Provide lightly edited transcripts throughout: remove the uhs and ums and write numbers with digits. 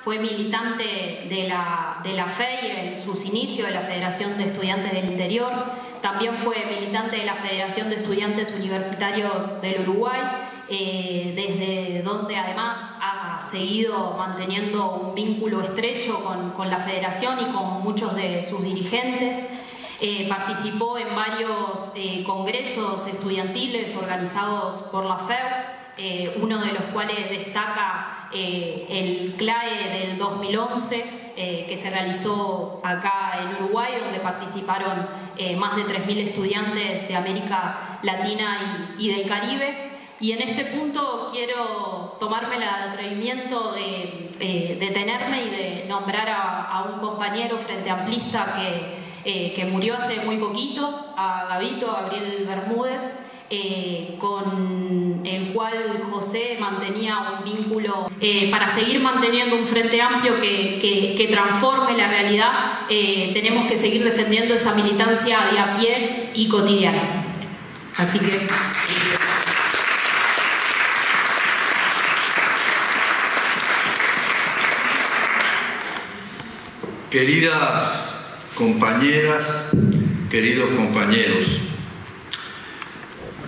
fue militante de la FEI en sus inicios, de la Federación de Estudiantes del Interior. También fue militante de la Federación de Estudiantes Universitarios del Uruguay, desde donde además ha seguido manteniendo un vínculo estrecho con la Federación y con muchos de sus dirigentes. Participó en varios congresos estudiantiles organizados por la FEU, uno de los cuales destaca el CLAE del 2011, que se realizó acá en Uruguay, donde participaron más de 3.000 estudiantes de América Latina y del Caribe. Y en este punto quiero tomarme el atrevimiento de detenerme y de nombrar a un compañero frente amplista que murió hace muy poquito, a Gabriel Bermúdez, con el cual José mantenía un vínculo para seguir manteniendo un frente amplio que transforme la realidad. Tenemos que seguir defendiendo esa militancia de a pie y cotidiana. Así que... Queridas compañeras, queridos compañeros,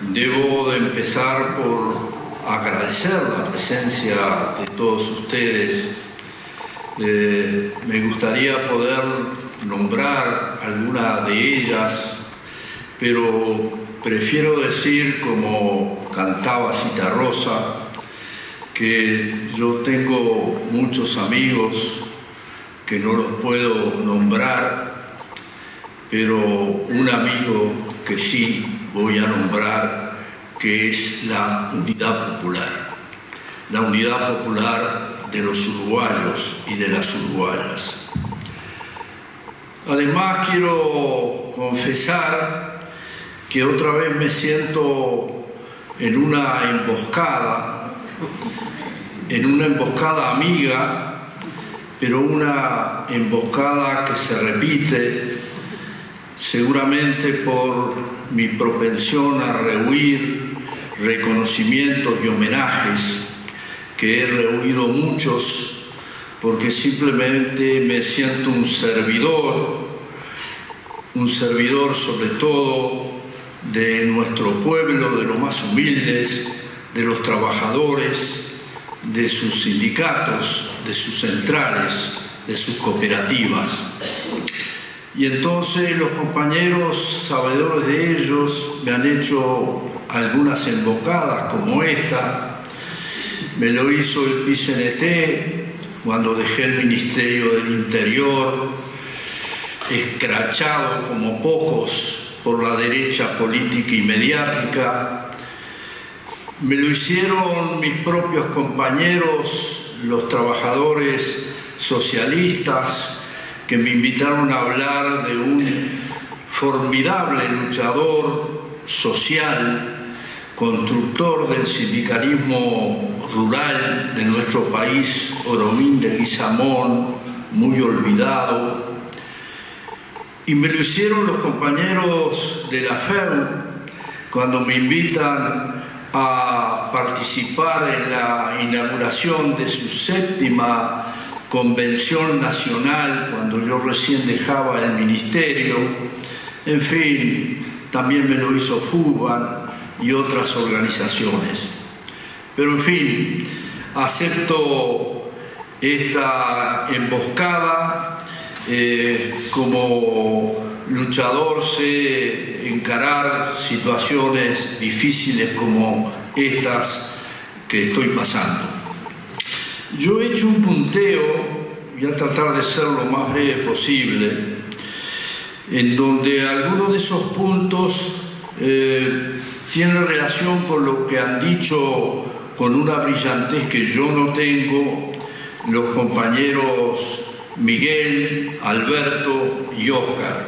debo de empezar por agradecer la presencia de todos ustedes. Me gustaría poder nombrar alguna de ellas, pero prefiero decir, como cantaba Citarrosa, que yo tengo muchos amigos que no los puedo nombrar, pero un amigo que sí voy a nombrar, que es la Unidad Popular. La Unidad Popular de los uruguayos y de las uruguayas. Además, quiero confesar que otra vez me siento en una emboscada amiga, pero una emboscada que se repite seguramente por mi propensión a rehuir reconocimientos y homenajes, que he rehuido muchos porque simplemente me siento un servidor sobre todo de nuestro pueblo, de los más humildes, de los trabajadores, de sus sindicatos, de sus centrales, de sus cooperativas. Y entonces los compañeros, sabedores de ellos, me han hecho algunas embocadas como esta. Me lo hizo el PCNT cuando dejé el Ministerio del Interior, escrachado como pocos por la derecha política y mediática. Me lo hicieron mis propios compañeros, los trabajadores socialistas, que me invitaron a hablar de un formidable luchador social, constructor del sindicalismo rural de nuestro país, Oromín de Guizamón, muy olvidado. Y me lo hicieron los compañeros de la FEU cuando me invitan a participar en la inauguración de su 7ª Convención Nacional, cuando yo recién dejaba el ministerio. En fin, también me lo hizo FUBAN y otras organizaciones. Pero en fin, acepto esta emboscada. Como luchador sé encarar situaciones difíciles como estas que estoy pasando. Yo he hecho un punteo, voy a tratar de ser lo más breve posible, en donde algunos de esos puntos tienen relación con lo que han dicho con una brillantez que yo no tengo los compañeros Miguel, Alberto y Óscar.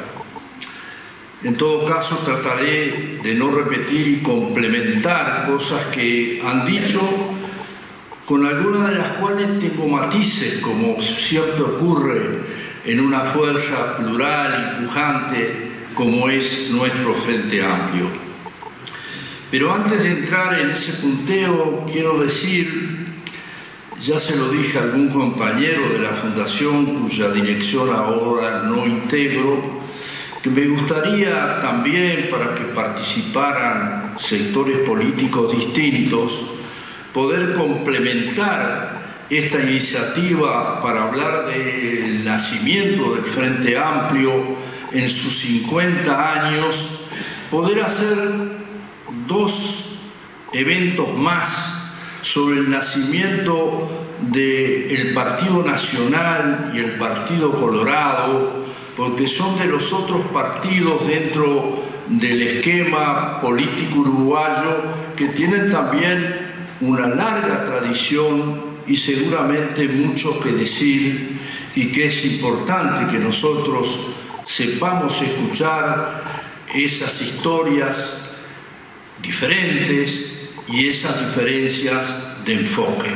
En todo caso, trataré de no repetir y complementar cosas que han dicho, con algunas de las cuales tengo matices, como siempre ocurre en una fuerza plural y pujante como es nuestro Frente Amplio. Pero antes de entrar en ese punteo, quiero decir, Ya se lo dije a algún compañero de la Fundación, cuya dirección ahora no integro, que me gustaría también, para que participaran sectores políticos distintos, poder complementar esta iniciativa para hablar del nacimiento del Frente Amplio en sus 50 años, poder hacer 2 eventos más sobre el nacimiento del Partido Nacional y el Partido Colorado, porque son de los otros partidos dentro del esquema político uruguayo que tienen también una larga tradición y seguramente mucho que decir, y que es importante que nosotros sepamos escuchar esas historias diferentes y esas diferencias de enfoque.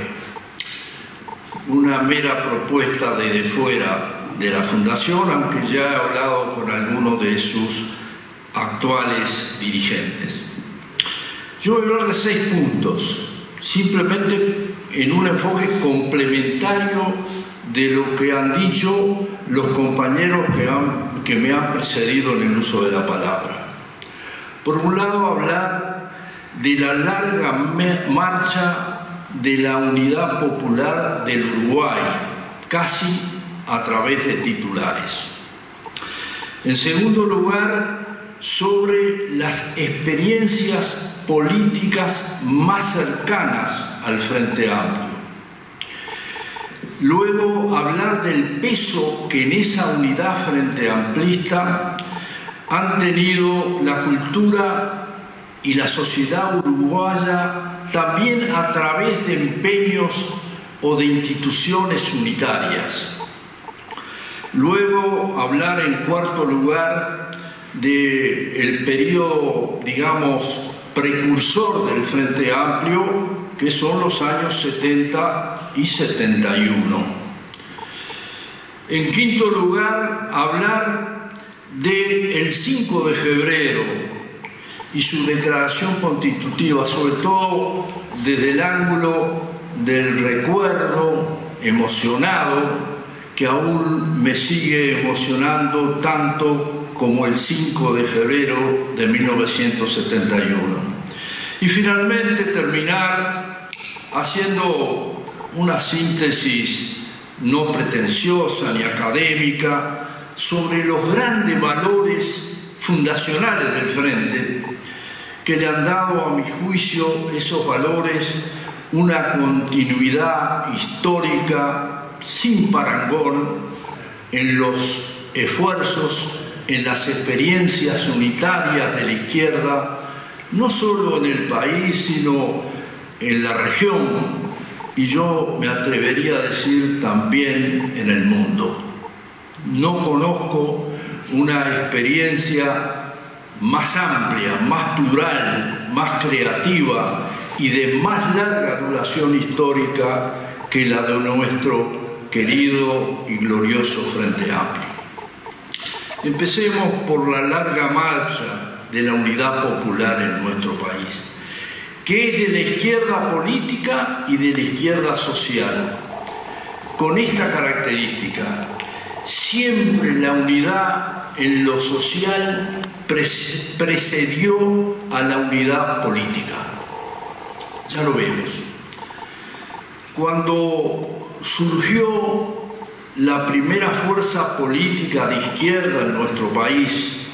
Una mera propuesta desde fuera de la Fundación, aunque ya he hablado con algunos de sus actuales dirigentes. Yo voy a hablar de 6 puntos, simplemente en un enfoque complementario de lo que han dicho los compañeros que me han precedido en el uso de la palabra. Por un lado, hablar de la larga marcha de la unidad popular del Uruguay, casi a través de titulares. En segundo lugar, sobre las experiencias políticas más cercanas al Frente Amplio. Luego, hablar del peso que en esa unidad frente amplista han tenido la cultura y la sociedad uruguaya, también a través de empeños o de instituciones unitarias. Luego, hablar en cuarto lugar del periodo, digamos, precursor del Frente Amplio, que son los años 70 y 71. En quinto lugar, hablar del 5 de febrero y su declaración constitutiva, sobre todo desde el ángulo del recuerdo emocionado, que aún me sigue emocionando tanto como el 5 de febrero de 1971. Y finalmente terminar haciendo una síntesis no pretenciosa ni académica sobre los grandes valores fundacionales del Frente, que le han dado, a mi juicio, esos valores una continuidad histórica sin parangón en los esfuerzos, en las experiencias unitarias de la izquierda, no solo en el país, sino en la región, y yo me atrevería a decir también en el mundo. No conozco una experiencia más amplia, más plural, más creativa y de más larga duración histórica que la de nuestro querido y glorioso Frente Amplio. Empecemos por la larga marcha de la unidad popular en nuestro país, que es de la izquierda política y de la izquierda social, con esta característica: siempre la unidad en lo social precedió a la unidad política. Ya lo vemos. Cuando surgió la primera fuerza política de izquierda en nuestro país,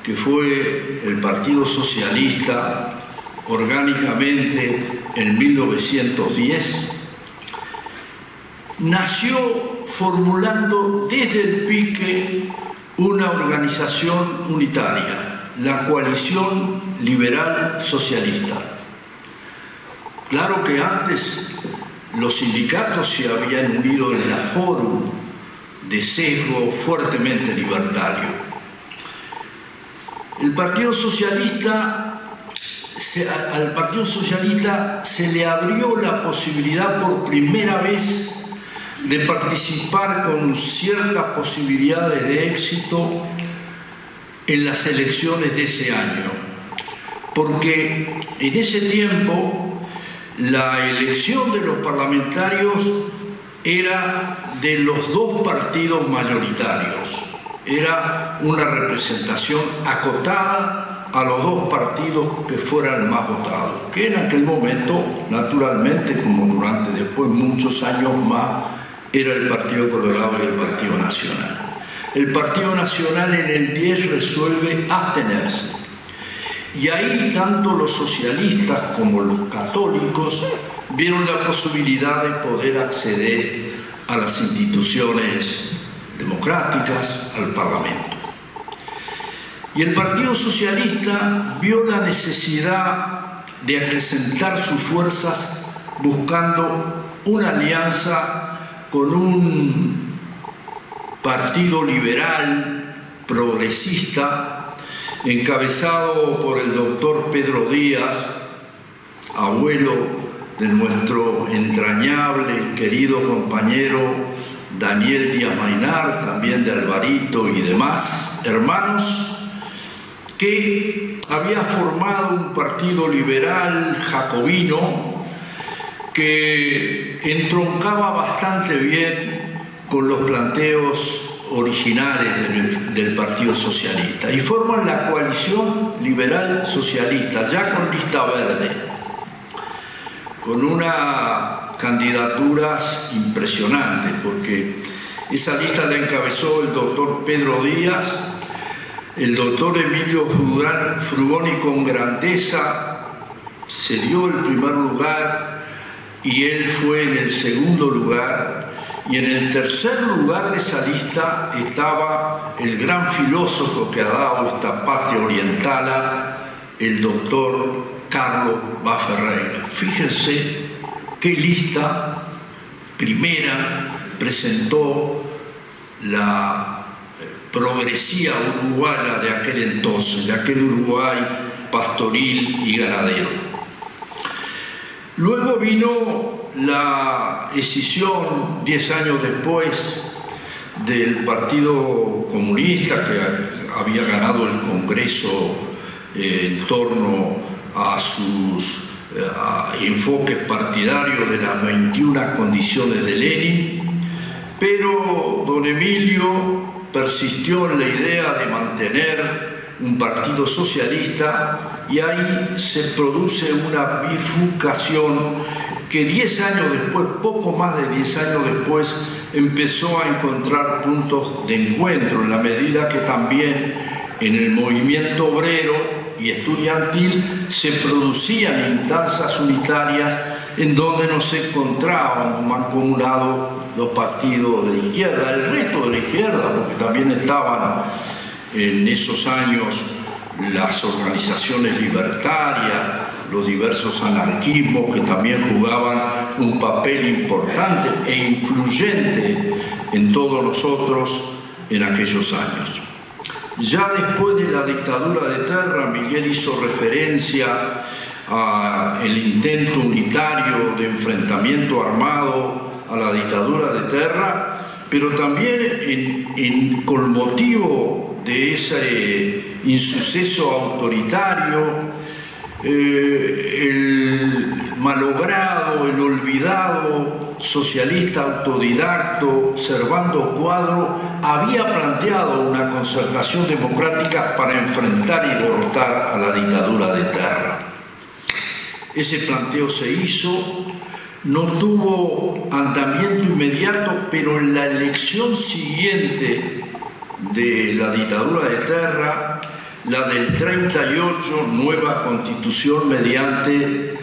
que fue el Partido Socialista, orgánicamente en 1910, nació formulando desde el pique una organización unitaria, la Coalición Liberal Socialista. Claro que antes los sindicatos se habían unido en la Fórum de sesgo fuertemente libertario. Al Partido Socialista se le abrió la posibilidad por primera vez de participar con ciertas posibilidades de éxito en las elecciones de ese año, porque en ese tiempo la elección de los parlamentarios era de los dos partidos mayoritarios. Era una representación acotada a los dos partidos que fueran más votados, que en aquel momento, naturalmente, como durante después muchos años más, era el Partido Colorado y el Partido Nacional. El Partido Nacional en el 10 resuelve abstenerse. Y ahí tanto los socialistas como los católicos vieron la posibilidad de poder acceder a las instituciones democráticas, al Parlamento. Y el Partido Socialista vio la necesidad de acrecentar sus fuerzas buscando una alianza con un partido liberal, progresista, encabezado por el doctor Pedro Díaz, abuelo de nuestro entrañable y querido compañero Daniel Díaz Maynar, también de Alvarito y demás hermanos, que había formado un partido liberal jacobino que entroncaba bastante bien con los planteos originales del Partido Socialista, y forman la coalición liberal socialista, ya con lista verde, con unas candidaturas impresionantes, porque esa lista la encabezó el doctor Pedro Díaz, el doctor Emilio Frugoni con grandeza se dio el primer lugar y él fue en el segundo lugar, y en el tercer lugar de esa lista estaba el gran filósofo que ha dado esta patria oriental, el doctor Carlos Vaz Ferreira. Fíjense qué lista primera presentó la progresía uruguaya de aquel entonces, de aquel Uruguay pastoril y ganadero. Luego vino la escisión 10 años después del Partido Comunista, que había ganado el Congreso en torno a sus enfoques partidarios de las 21 condiciones de Lenin, pero don Emilio persistió en la idea de mantener un partido socialista, y ahí se produce una bifurcación que 10 años después, poco más de 10 años después, empezó a encontrar puntos de encuentro, en la medida que también en el movimiento obrero y estudiantil se producían instancias unitarias en donde no se encontraban mancomunados los partidos de izquierda, el resto de la izquierda, porque también estaban en esos años las organizaciones libertarias, los diversos anarquismos que también jugaban un papel importante e influyente en todos nosotros en aquellos años. Ya después de la dictadura de Terra, Miguel hizo referencia al intento unitario de enfrentamiento armado a la dictadura de Terra, pero también con motivo de ese insuceso autoritario, el malogrado, el olvidado socialista autodidacto Servando Cuadro había planteado una concertación democrática para enfrentar y derrotar a la dictadura de Terra. Ese planteo se hizo, no tuvo andamiento inmediato, pero en la elección siguiente de la dictadura de Terra, la del 38, nueva constitución mediante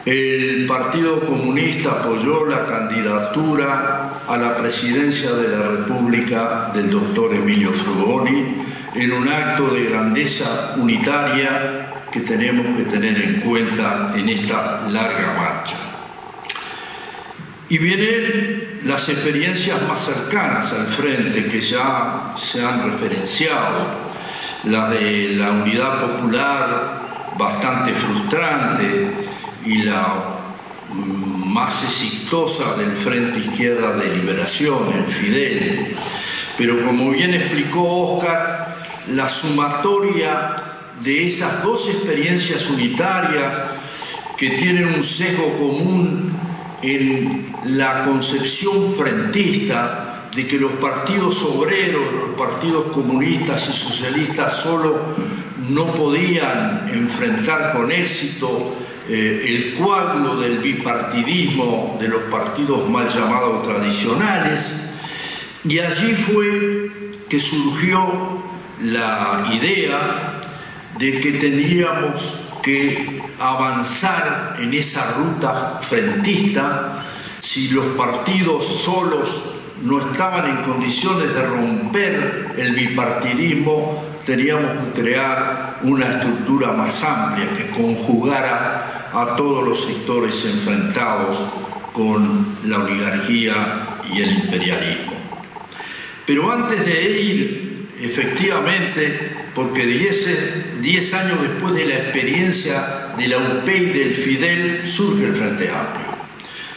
el Partido Comunista apoyó la candidatura a la presidencia de la República del doctor Emilio Frugoni en un acto de grandeza unitaria que tenemos que tener en cuenta en esta larga marcha. Y vienen las experiencias más cercanas al frente que ya se han referenciado, la de la Unidad Popular, bastante frustrante, y la más exitosa del Frente Izquierda de Liberación, el Fidel. Pero como bien explicó Óscar, la sumatoria de esas dos experiencias unitarias que tienen un sesgo común en la concepción frentista de que los partidos obreros, los partidos comunistas y socialistas solo no podían enfrentar con éxito el coágulo del bipartidismo de los partidos mal llamados tradicionales, y allí fue que surgió la idea de que teníamos que avanzar en esa ruta frentista. Si los partidos solos no estaban en condiciones de romper el bipartidismo, teníamos que crear una estructura más amplia que conjugara a todos los sectores enfrentados con la oligarquía y el imperialismo. Pero antes de ir, efectivamente, porque 10 años después de la experiencia de la UP y del Fidel, surge el Frente Amplio.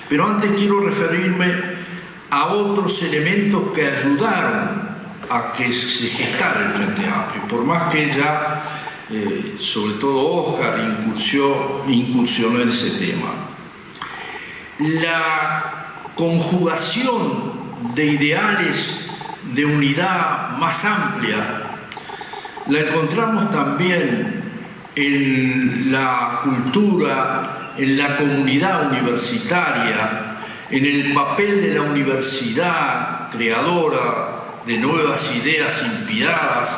Pero antes quiero referirme a otros elementos que ayudaron a que se gestara el Frente Amplio, por más que ya, sobre todo Óscar, incursionó en ese tema. La conjugación de ideales de unidad más amplia la encontramos también en la cultura, en la comunidad universitaria, en el papel de la universidad creadora de nuevas ideas inspiradas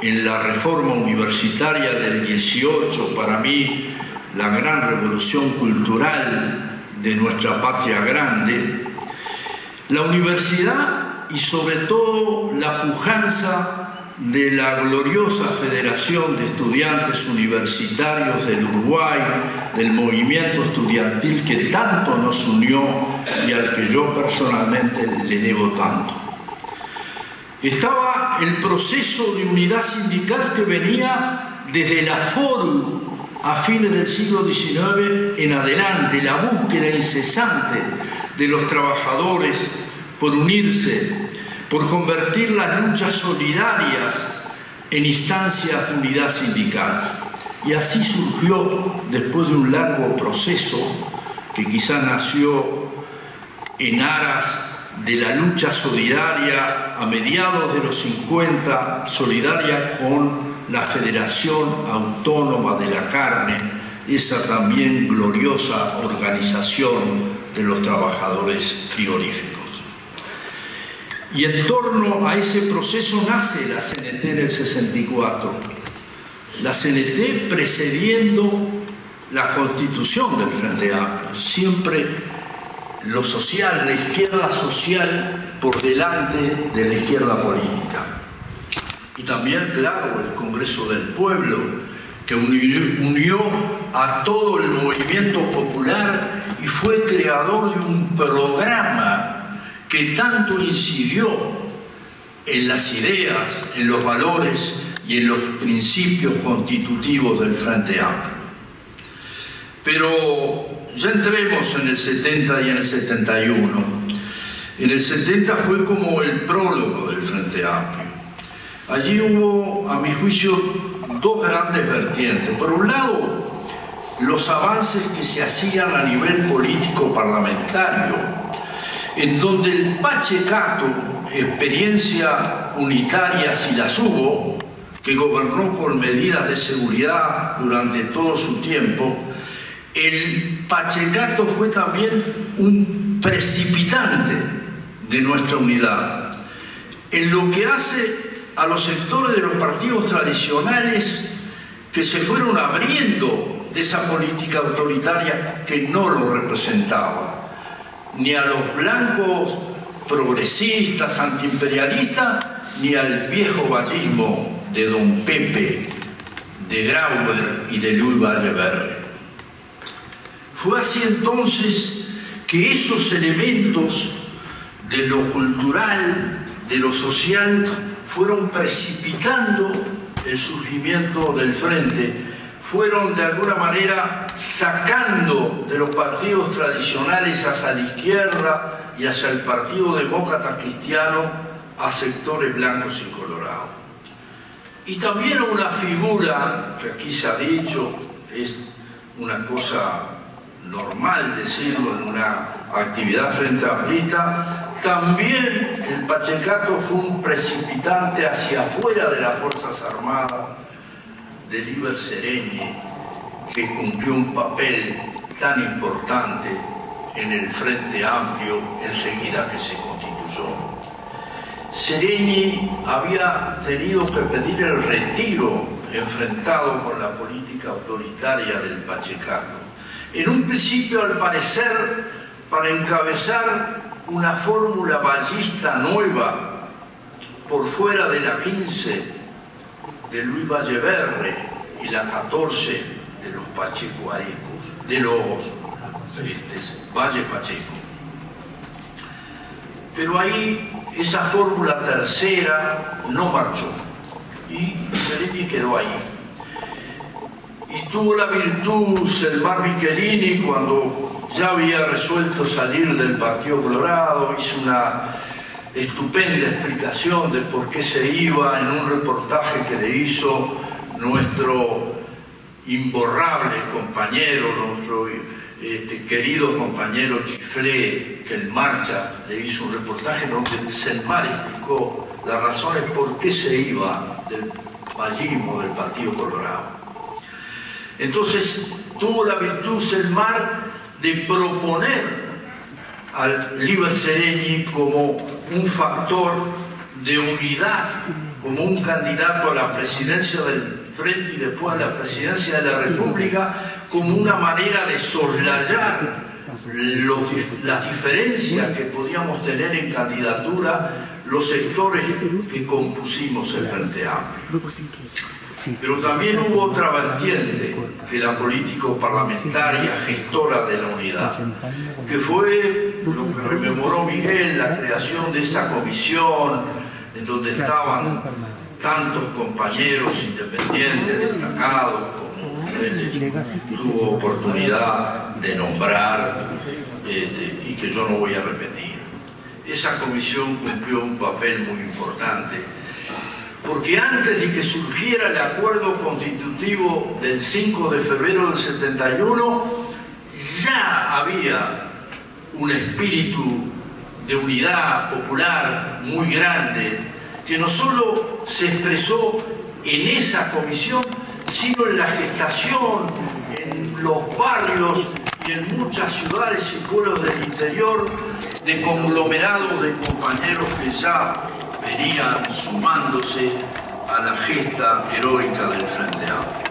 en la reforma universitaria del 18, para mí la gran revolución cultural de nuestra patria grande, la universidad y sobre todo la pujanza de la gloriosa Federación de Estudiantes Universitarios del Uruguay, del movimiento estudiantil que tanto nos unió y al que yo personalmente le debo tanto. Estaba el proceso de unidad sindical que venía desde la FORU a fines del siglo XIX en adelante, la búsqueda incesante de los trabajadores por unirse, por convertir las luchas solidarias en instancias de unidad sindical. Y así surgió, después de un largo proceso que quizá nació en aras de la lucha solidaria a mediados de los 50, solidaria con la Federación Autónoma de la Carne, esa también gloriosa organización de los trabajadores frigoríficos. Y en torno a ese proceso nace la CNT en el 64. La CNT precediendo la constitución del Frente Amplio, siempre lo social, la izquierda social por delante de la izquierda política. Y también, claro, el Congreso del Pueblo, que unió a todo el movimiento popular y fue creador de un programa que tanto incidió en las ideas, en los valores y en los principios constitutivos del Frente Amplio. Pero ya entremos en el 70 y en el 71. En el 70 fue como el prólogo del Frente Amplio. Allí hubo, a mi juicio, dos grandes vertientes. Por un lado, los avances que se hacían a nivel político parlamentario, en donde el Pachecato, experiencia unitaria si las hubo, que gobernó con medidas de seguridad durante todo su tiempo, el Pachecato fue también un precipitante de nuestra unidad, en lo que hace a los sectores de los partidos tradicionales que se fueron abriendo de esa política autoritaria que no lo representaba, ni a los blancos progresistas, antiimperialistas, ni al viejo vallismo de Don Pepe, de Grauber y de Luis Valleverre. Fue así entonces que esos elementos de lo cultural, de lo social, fueron precipitando el surgimiento del Frente, fueron de alguna manera sacando de los partidos tradicionales hacia la izquierda y hacia el Partido Demócrata Cristiano a sectores blancos y colorados. Y también una figura que aquí se ha dicho es una cosa normal decirlo en una actividad frente amplista, también el Pachecato fue un precipitante hacia afuera de las Fuerzas Armadas de Liber Seregni, que cumplió un papel tan importante en el Frente Amplio enseguida que se constituyó. Seregni había tenido que pedir el retiro enfrentado con la política autoritaria del Pachecato. En un principio, al parecer, para encabezar una fórmula ballista nueva por fuera de la 15 de Luis Valleverre y la 14 de los pachecoarecos, de los Valle Pacheco. Pero ahí esa fórmula tercera no marchó y Seregni quedó ahí. Y tuvo la virtud Selmar Michelini, cuando ya había resuelto salir del Partido Colorado, hizo una estupenda explicación de por qué se iba en un reportaje que le hizo nuestro imborrable compañero, nuestro querido compañero Chiflé, que en marcha le hizo un reportaje donde Selmar explicó las razones por qué se iba del vallismo del Partido Colorado. Entonces tuvo la virtud Selmar de proponer al Liber Seregni como un factor de unidad, como un candidato a la presidencia del Frente y después a la presidencia de la República, como una manera de soslayar las diferencias que podíamos tener en candidatura los sectores que compusimos el Frente Amplio. Pero también hubo otra vertiente que la político-parlamentaria gestora de la unidad, que fue lo que rememoró Miguel, la creación de esa comisión en donde estaban tantos compañeros independientes, destacados, como él tuvo oportunidad de nombrar y que yo no voy a repetir. Esa comisión cumplió un papel muy importante, porque antes de que surgiera el acuerdo constitutivo del 5 de febrero del 71, ya había un espíritu de unidad popular muy grande, que no solo se expresó en esa comisión, sino en la gestación, en los barrios y en muchas ciudades y pueblos del interior, de conglomerados de compañeros que ya venían sumándose a la gesta heroica del Frente Amplio.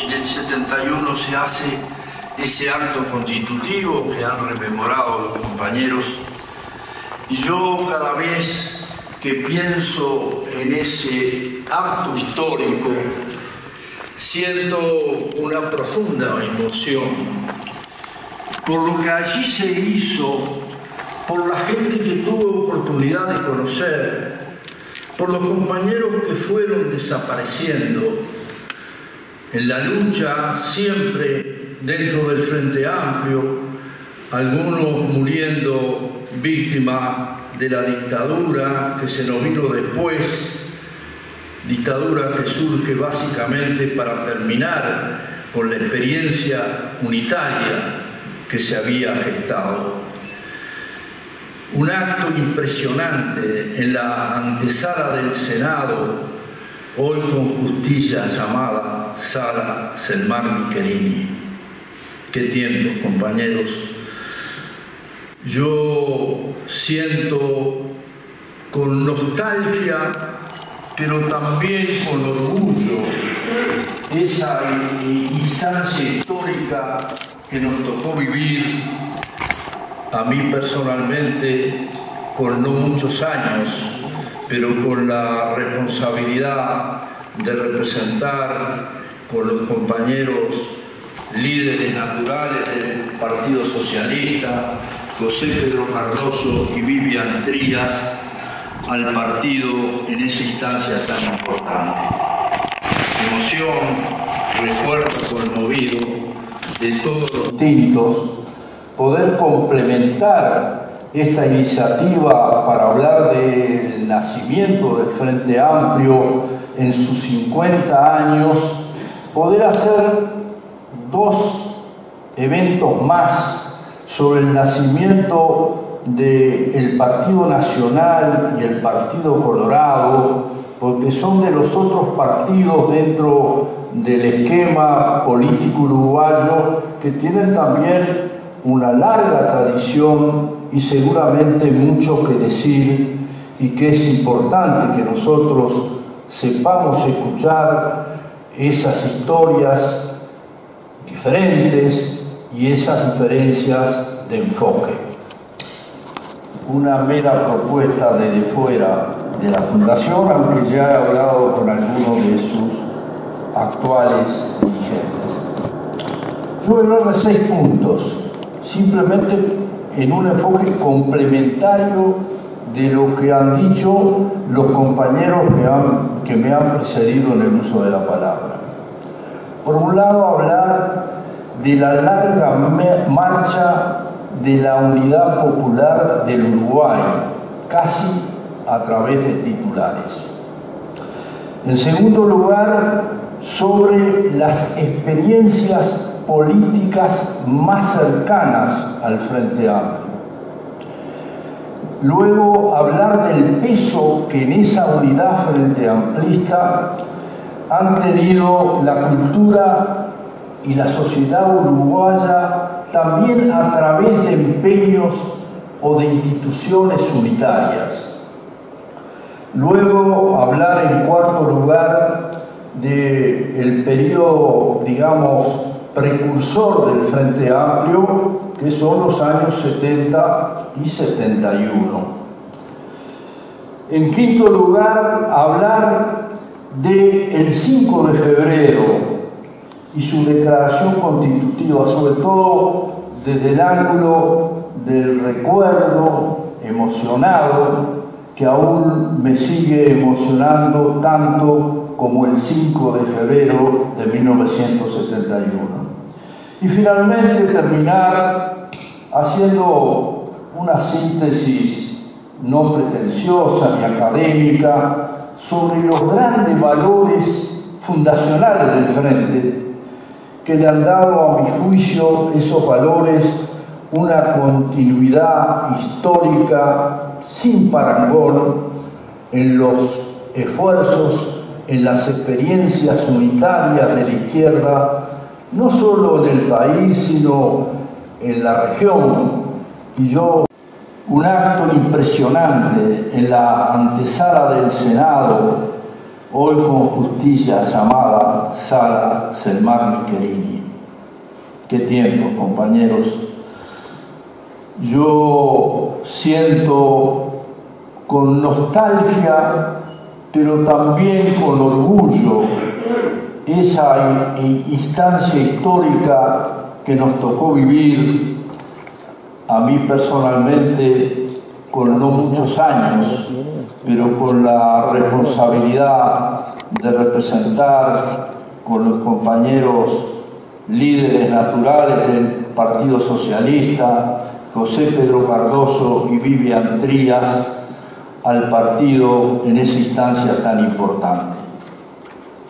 En el 71 se hace ese acto constitutivo que han rememorado los compañeros, y yo cada vez que pienso en ese acto histórico siento una profunda emoción por lo que allí se hizo, por la gente que tuvo oportunidad de conocer, por los compañeros que fueron desapareciendo en la lucha siempre dentro del Frente Amplio, algunos muriendo víctimas de la dictadura que se nos vino después, dictadura que surge básicamente para terminar con la experiencia unitaria que se había gestado. Un acto impresionante en la antesala del Senado, hoy con justicia llamada Sala Selmar Michelini. Qué tiempos, compañeros. Yo siento con nostalgia, pero también con orgullo, esa instancia histórica que nos tocó vivir a mí personalmente por no muchos años, pero con la responsabilidad de representar con los compañeros líderes naturales del Partido Socialista, José Pedro Cardoso y Vivian Trías, al partido en esa instancia tan importante. Emoción, recuerdo conmovido de todos los distintos, poder complementar esta iniciativa para hablar del nacimiento del Frente Amplio en sus 50 años, poder hacer dos eventos más sobre el nacimiento del Partido Nacional y el Partido Colorado, porque son de los otros partidos dentro del esquema político uruguayo que tienen también una larga tradición y seguramente mucho que decir, y que es importante que nosotros sepamos escuchar esas historias diferentes y esas diferencias de enfoque. Una mera propuesta desde fuera de la Fundación, aunque ya he hablado con algunos de sus actuales dirigentes. Yo voy a hablar de 6 puntos, simplemente en un enfoque complementario de lo que han dicho los compañeros que me han precedido en el uso de la palabra. Por un lado, hablar de la larga marcha de la unidad popular del Uruguay, casi a través de titulares. En segundo lugar, sobre las experiencias políticas más cercanas al Frente Amplio. Luego, hablar del peso que en esa unidad frente amplista han tenido la cultura y la sociedad uruguaya, también a través de empeños o de instituciones unitarias. Luego, hablar en cuarto lugar del periodo, digamos, precursor del Frente Amplio, que son los años 70 y 71. En quinto lugar, hablar del 5 de febrero y su declaración constitutiva, sobre todo desde el ángulo del recuerdo emocionado, que aún me sigue emocionando tanto como el 5 de febrero de 1971. Y finalmente terminar haciendo una síntesis no pretenciosa ni académica sobre los grandes valores fundacionales del Frente, que le han dado, a mi juicio, esos valores una continuidad histórica sin parangón en los esfuerzos, en las experiencias unitarias de la izquierda, no solo en el país, sino en la región. Y yo, un acto impresionante en la antesala del Senado, hoy con justicia llamada Sala Selmar Michelini. Qué tiempo, compañeros. Yo siento con nostalgia, pero también con orgullo, esa instancia histórica que nos tocó vivir, a mí personalmente, con no muchos años, pero con la responsabilidad de representar con los compañeros líderes naturales del Partido Socialista, José Pedro Cardoso y Vivian Trías, al partido en esa instancia tan importante.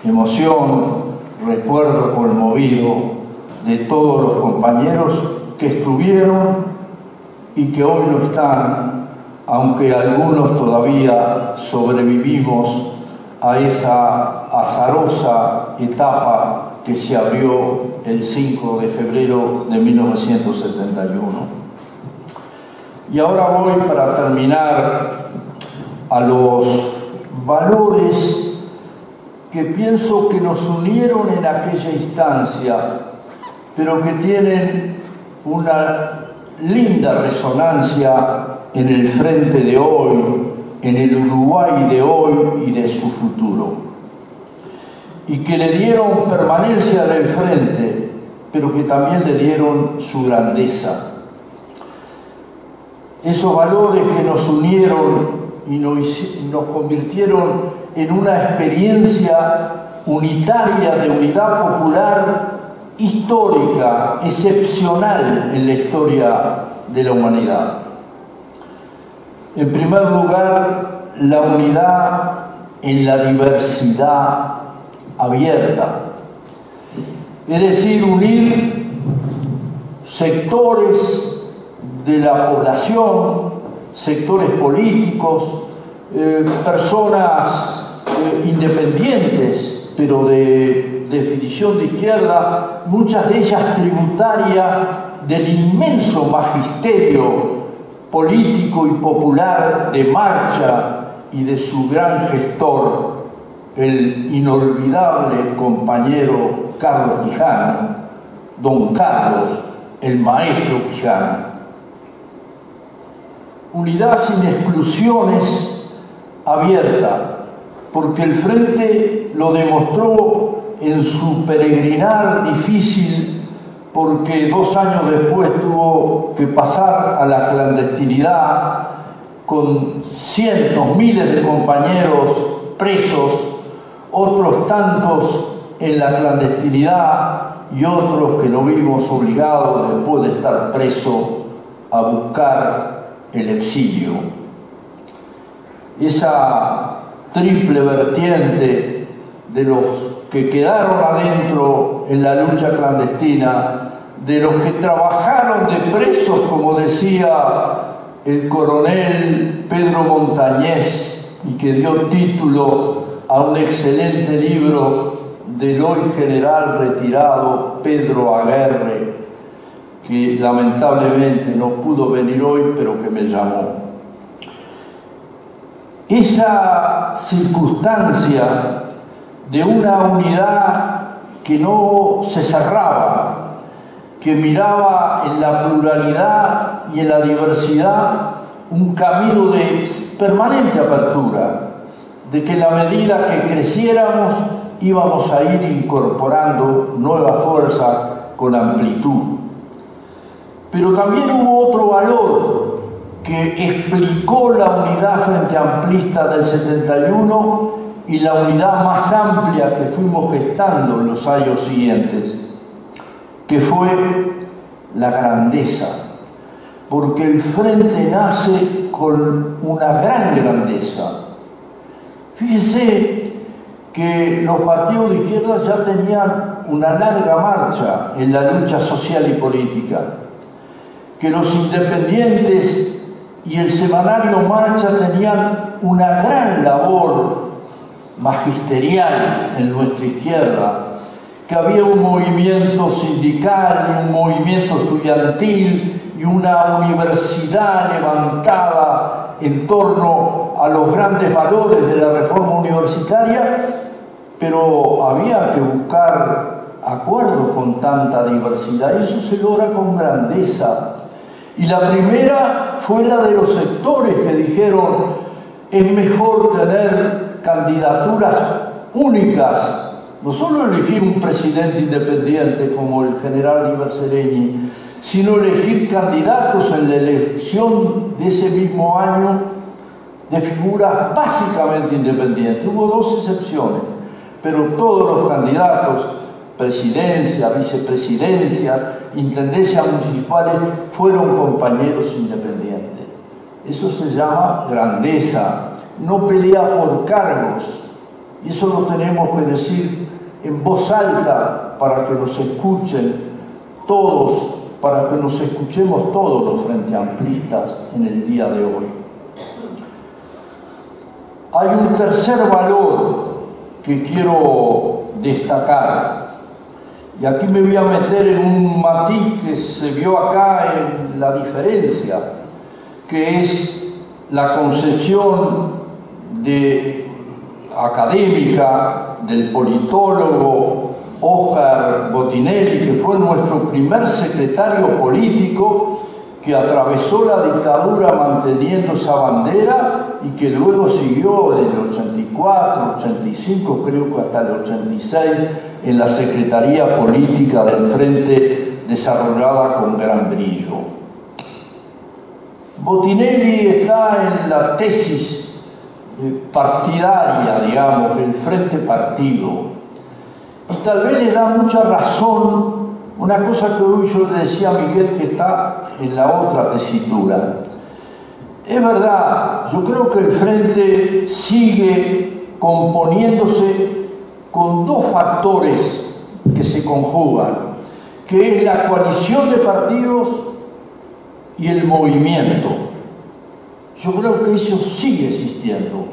Emoción, recuerdo conmovido de todos los compañeros que estuvieron y que hoy no están, aunque algunos todavía sobrevivimos a esa azarosa etapa que se abrió el 5 de febrero de 1971. Y ahora voy, para terminar, a los valores que pienso que nos unieron en aquella instancia, pero que tienen una linda resonancia en el frente de hoy, en el Uruguay de hoy y de su futuro, y que le dieron permanencia del frente, pero que también le dieron su grandeza. Esos valores que nos unieron y nos convirtieron en una experiencia unitaria de unidad popular histórica, excepcional en la historia de la humanidad. En primer lugar, la unidad en la diversidad abierta. es decir, unir sectores de la población, sectores políticos, personas independientes, pero de definición de izquierda, muchas de ellas tributarias del inmenso magisterio político y popular de Marcha y de su gran gestor, el inolvidable compañero Carlos Quijano, don Carlos, el maestro Quijano. Unidad sin exclusiones, abierta, porque el Frente lo demostró en su peregrinar difícil, porque 2 años después tuvo que pasar a la clandestinidad con cientos, miles de compañeros presos, otros tantos en la clandestinidad y otros que nos vimos obligados después de estar presos a buscar el exilio. Esa triple vertiente de los que quedaron adentro en la lucha clandestina, de los que trabajaron de presos, como decía el coronel Pedro Montañés, y que dio título a un excelente libro del hoy general retirado Pedro Aguerre, que lamentablemente no pudo venir hoy, pero que me llamó. Esa circunstancia de una unidad que no se cerraba, que miraba en la pluralidad y en la diversidad un camino de permanente apertura, de que en la medida que creciéramos íbamos a ir incorporando nueva fuerza con amplitud. Pero también hubo otro valor que explicó la unidad frente amplista del 71 y la unidad más amplia que fuimos gestando en los años siguientes, que fue la grandeza, porque el Frente nace con una gran grandeza. Fíjese que los partidos de izquierda ya tenían una larga marcha en la lucha social y política, que los independientes y el semanario Marcha tenían una gran labor magisterial en nuestra izquierda, que había un movimiento sindical, un movimiento estudiantil y una universidad levantada en torno a los grandes valores de la reforma universitaria, pero había que buscar acuerdos con tanta diversidad, y eso se logra con grandeza. Y la primera fue la de los sectores que dijeron: es mejor tener candidaturas únicas, no solo elegir un presidente independiente como el general Iber Seregni, sino elegir candidatos en la elección de ese mismo año de figuras básicamente independientes. Hubo 2 excepciones, pero todos los candidatos, presidencias, vicepresidencias, intendencias municipales, fueron compañeros independientes. Eso se llama grandeza, no pelea por cargos. Y eso lo tenemos que decir en voz alta para que nos escuchen todos, para que nos escuchemos todos los frente amplistas en el día de hoy. Hay un tercer valor que quiero destacar, y aquí me voy a meter en un matiz que se vio acá en la diferencia, que es la concepción académica del politólogo Óscar Botinelli, que fue nuestro primer secretario político, que atravesó la dictadura manteniendo esa bandera y que luego siguió del 84, 85, creo que hasta el 86, en la Secretaría Política del Frente, desarrollada con gran brillo. Botinelli está en la tesis partidaria, digamos, del Frente Partido, y tal vez le da mucha razón una cosa que hoy yo le decía a Miguel, que está en la otra tesitura. Es verdad, yo creo que el Frente sigue componiéndose con 2 factores que se conjugan, que es la coalición de partidos y el movimiento. Yo creo que eso sigue existiendo.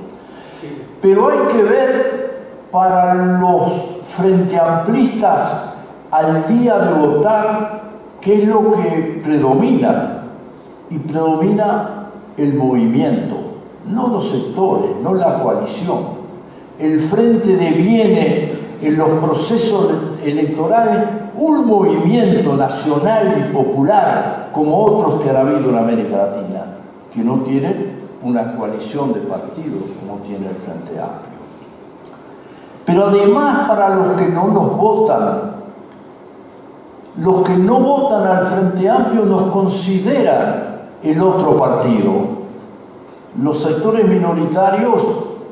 Pero hay que ver para los frenteamplistas al día de votar qué es lo que predomina. Y predomina el movimiento, no los sectores, no la coalición. El frente deviene en los procesos electorales un movimiento nacional y popular como otros que ha habido en América Latina, que no tienen una coalición de partidos como tiene el Frente Amplio. Pero además, para los que no nos votan, los que no votan al Frente Amplio nos consideran el otro partido. Los sectores minoritarios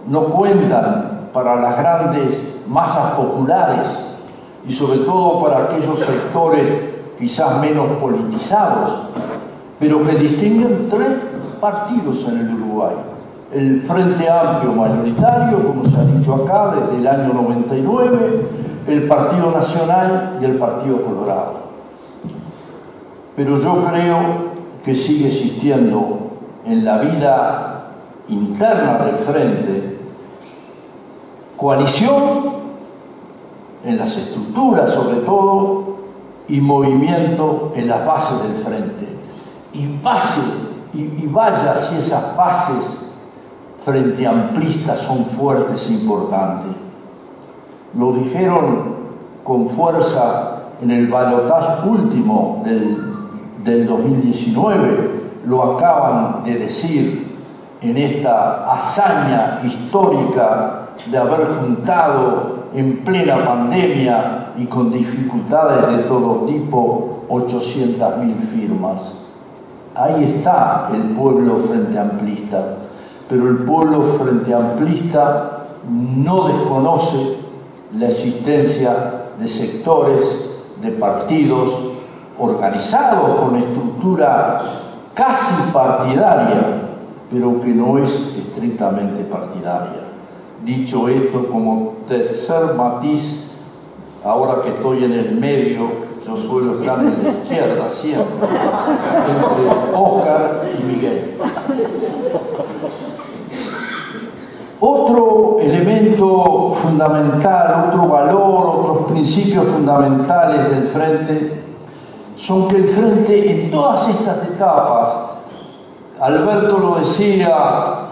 no cuentan para las grandes masas populares y sobre todo para aquellos sectores quizás menos politizados, pero que distinguen tres partidos en el Uruguay. El Frente Amplio mayoritario, como se ha dicho acá, desde el año 99, el Partido Nacional y el Partido Colorado. Pero yo creo que sigue existiendo en la vida interna del Frente coalición en las estructuras sobre todo y movimiento en las bases del Frente. Y vaya si esas bases frente amplistas son fuertes e importantes. Lo dijeron con fuerza en el balotaje último del 2019, lo acaban de decir en esta hazaña histórica de haber juntado en plena pandemia y con dificultades de todo tipo 800.000 firmas. Ahí está el pueblo frente amplista, pero el pueblo frente amplista no desconoce la existencia de sectores, de partidos organizados con estructura casi partidaria, pero que no es estrictamente partidaria. Dicho esto, como tercer matiz, ahora que estoy en el medio, yo suelo estar en la izquierda siempre, entre Óscar y Miguel. Otro elemento fundamental, otro valor, otros principios fundamentales del Frente son que el Frente en todas estas etapas, Alberto lo decía,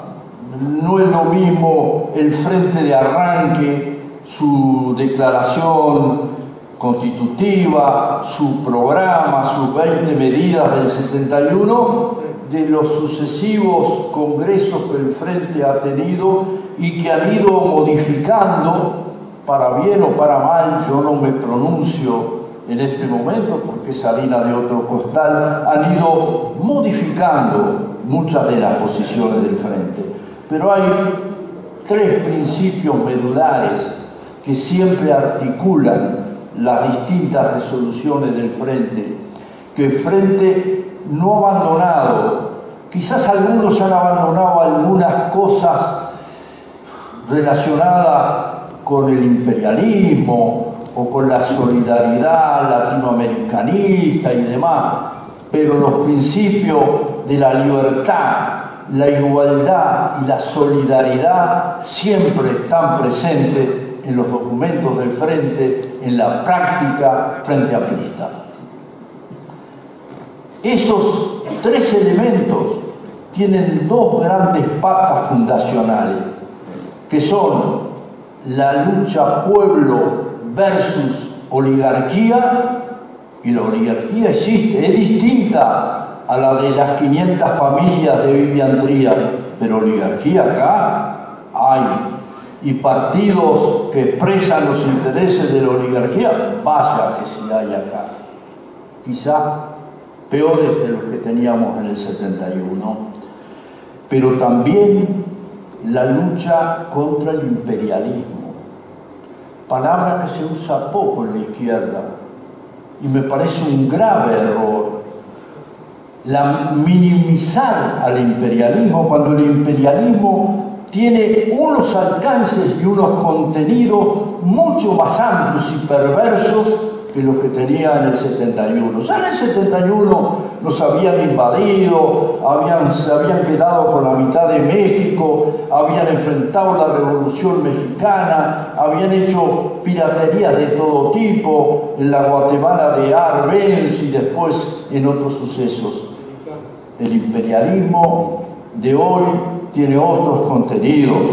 no es lo mismo el Frente de arranque, su declaración constitutiva, su programa, sus 20 medidas del 71, de los sucesivos congresos que el Frente ha tenido y que han ido modificando, para bien o para mal, yo no me pronuncio en este momento porque es harina de otro costal, han ido modificando muchas de las posiciones del Frente. Pero hay tres principios medulares que siempre articulan las distintas resoluciones del Frente, que el Frente no ha abandonado. Quizás algunos han abandonado algunas cosas relacionadas con el imperialismo o con la solidaridad latinoamericanista y demás, pero los principios de la libertad, la igualdad y la solidaridad siempre están presentes en los documentos del Frente, en la práctica frente amplista. Esos tres elementos tienen dos grandes patas fundacionales, que son la lucha pueblo versus oligarquía, y la oligarquía existe, es distinta a la de las 500 familias de Vivian Trías, pero oligarquía acá hay, y partidos que expresan los intereses de la oligarquía, vaya que sí hay acá, quizá peores de los que teníamos en el 71, pero también la lucha contra el imperialismo, palabra que se usa poco en la izquierda y me parece un grave error, minimizar al imperialismo cuando el imperialismo tiene unos alcances y unos contenidos mucho más amplios y perversos que los que tenía en el 71. Ya en el 71 nos habían invadido, se habían quedado con la mitad de México, habían enfrentado la Revolución Mexicana, habían hecho piraterías de todo tipo en la Guatemala de Arbenz y después en otros sucesos. El imperialismo de hoy tiene otros contenidos.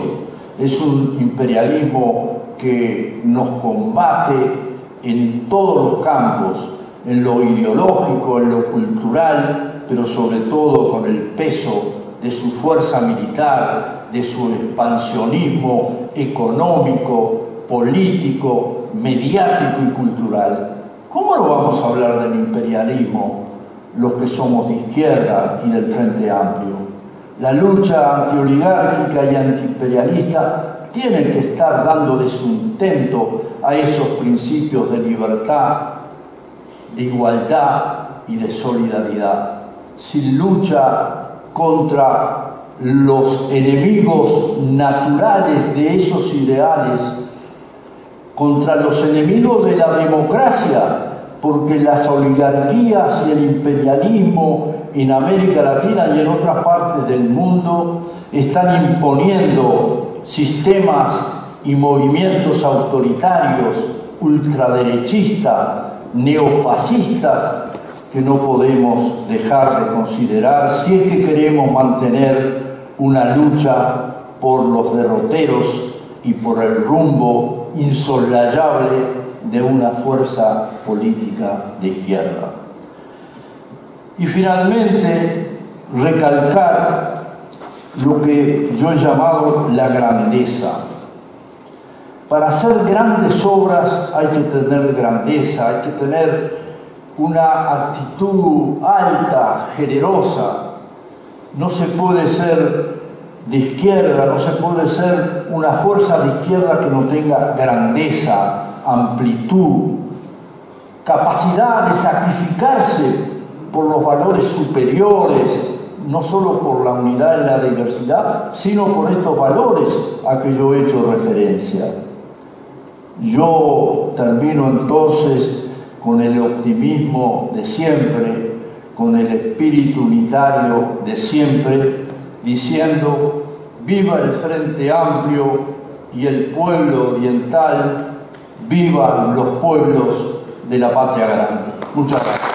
Es un imperialismo que nos combate en todos los campos, en lo ideológico, en lo cultural, pero sobre todo con el peso de su fuerza militar, de su expansionismo económico, político, mediático y cultural. ¿Cómo no vamos a hablar del imperialismo los que somos de izquierda y del Frente Amplio? La lucha antioligárquica y antiimperialista tiene que estar dándole sustento a esos principios de libertad, de igualdad y de solidaridad. Sin lucha contra los enemigos naturales de esos ideales, contra los enemigos de la democracia, porque las oligarquías y el imperialismo en América Latina y en otras partes del mundo están imponiendo sistemas y movimientos autoritarios, ultraderechistas, neofascistas, que no podemos dejar de considerar si es que queremos mantener una lucha por los derroteros y por el rumbo insoslayable de una fuerza política de izquierda. Y finalmente, recalcar lo que yo he llamado la grandeza. Para hacer grandes obras hay que tener grandeza, hay que tener una actitud alta, generosa. No se puede ser de izquierda, no se puede ser una fuerza de izquierda que no tenga grandeza, amplitud, capacidad de sacrificarse por los valores superiores, no solo por la unidad y la diversidad, sino por estos valores a que yo he hecho referencia. Yo termino entonces con el optimismo de siempre, con el espíritu unitario de siempre, diciendo: viva el Frente Amplio y el pueblo oriental, vivan los pueblos de la patria grande. Muchas gracias.